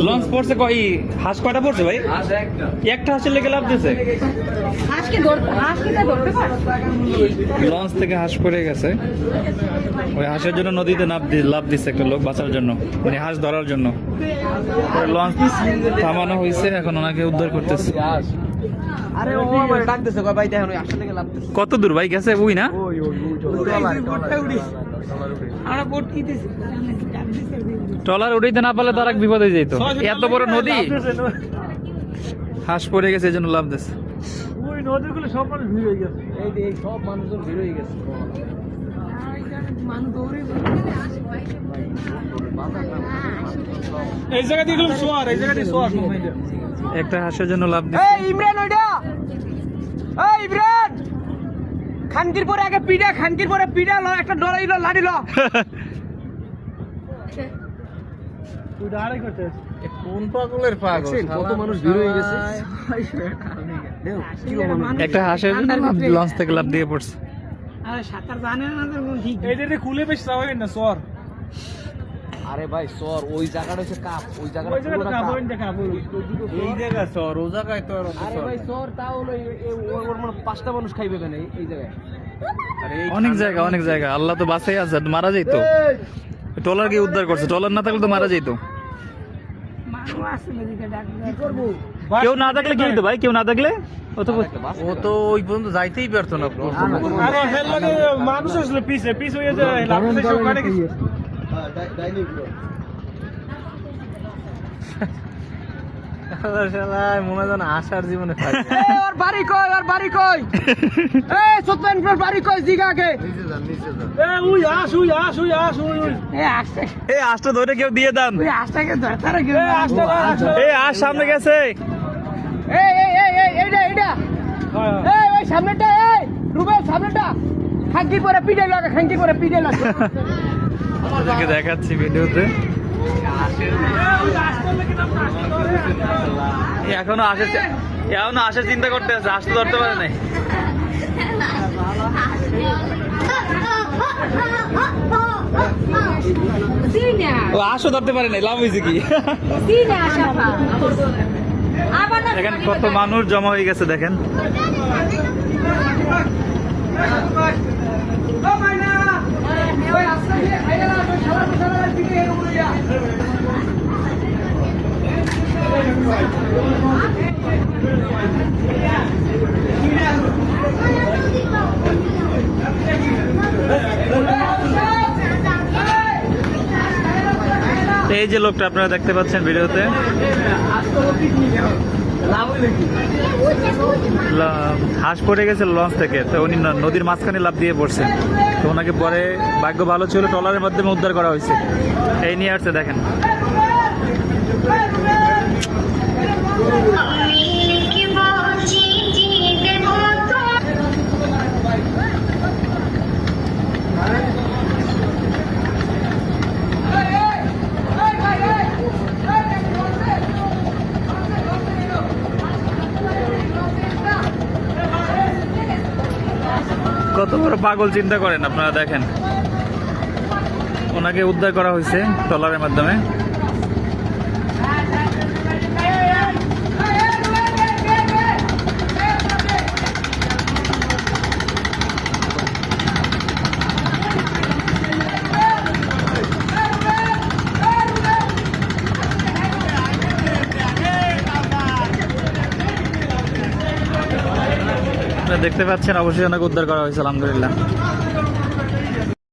Launch পড়ছে কই হাঁস কয়টা পড়ছে ভাই? একটা হাঁসের লেগে লাভ দিছে। লঞ্চ থেকে হাঁস পড়ে গেছে, ওই হাঁসের জন্য নদীতে লাভ দিচ্ছে একটা লোক বাঁচার জন্য, মানে হাঁস ধরার জন্য। লঞ্চ থামানো হয়েছে, এখন ওনাকে উদ্ধার করতেছে। কত দূর ভাই গেছে? ওই না ট্রলার উঠাইতে না পারলে তার এক বিপদ হয়ে যেত। এত বড় নদী, হাঁস পড়ে গেছে এই জন্য লাভ দিচ্ছে। একটা হাঁসের জন্য লাভ দিচ্ছে। খানকির পরে আগে পিঠা, খানকির পরে পিঠা ল, একটা ডরাই ল, লাড়ি ল। কোন পাগলের পাগল, কত মানুষ ভিড় হয়ে গেছে। একটা হাঁসের জন্য লঞ্চ থেকে লাভ দিয়ে পড়ছে। সাঁতার জানে না ঠিক এইটা খুলে বেশ যাবেন না সর। আরে ভাই সর, ওই জায়গাটা হচ্ছে কাপ, ওই জায়গাটা পুরো কাপ, এই জায়গা সর, ও জায়গায় তো আরে ভাই সর, তাও হলো ওর মানে 5টা মানুষ খাইবে কেন এই জায়গায়? অনেক জায়গা আল্লাহ তো বাঁচাই আছে, মারা যাইতো। ট্রলার গিয়ে উদ্ধার করছে, ট্রলার না থাকলে তো মারা যাইতো। কেউ না থাকলে কি হইতো ভাই? কেউ না থাকলে ও তো ওই পর্যন্ত যাইতেই পারতো না। মানুষ আসলে পিস হয়ে যায়, মনে যেন আসার জীবনে বাড়ি কই, আর বাড়ি কই? এই সত্যেন বাড়ি কই জিগাকে? উই আস এই আশটা ধরে কেউ দিয়ে দেন। ওই আশটাকে ধরতারে কেউ? এই আশ সামনে গেছে। এইটা ওই সামনেটা, এই রুবেল সামনেটা, খাঙ্কি পরে পিঠে লাগা, খাঙ্কি পরে পিঠে লাগা। আপনাদেরকে দেখাচ্ছি ভিডিওতে। এখনো আসার চিন্তা করতে আছে, আসতে ধরতে পারে নাই। ও আসো ধরতে পারে নাই, লাভ হয়েছে কি? দেখেন কত মানুষ জমা হয়ে গেছে, দেখেন। এই যে লোকটা আপনারা দেখতে পাচ্ছেন ভিডিওতে, হাঁস পড়ে গেছে লঞ্চ থেকে, তো উনি নদীর মাঝখানে লাফ দিয়ে পড়ছেন। তো ওনাকে পরে ভাগ্য ভালো ছিল, ট্রলারের মাধ্যমে উদ্ধার করা হয়েছে। এই নিয়ে আসছে দেখেন। কত বড় পাগল চিন্তা করেন আপনারা, দেখেন ওনাকে উদ্ধার করা হয়েছে ট্রলারের মাধ্যমে। দেখতে পাচ্ছেন অবশ্যই ওনাকে উদ্ধার করা হয়েছে, আলহামদুলিল্লাহ।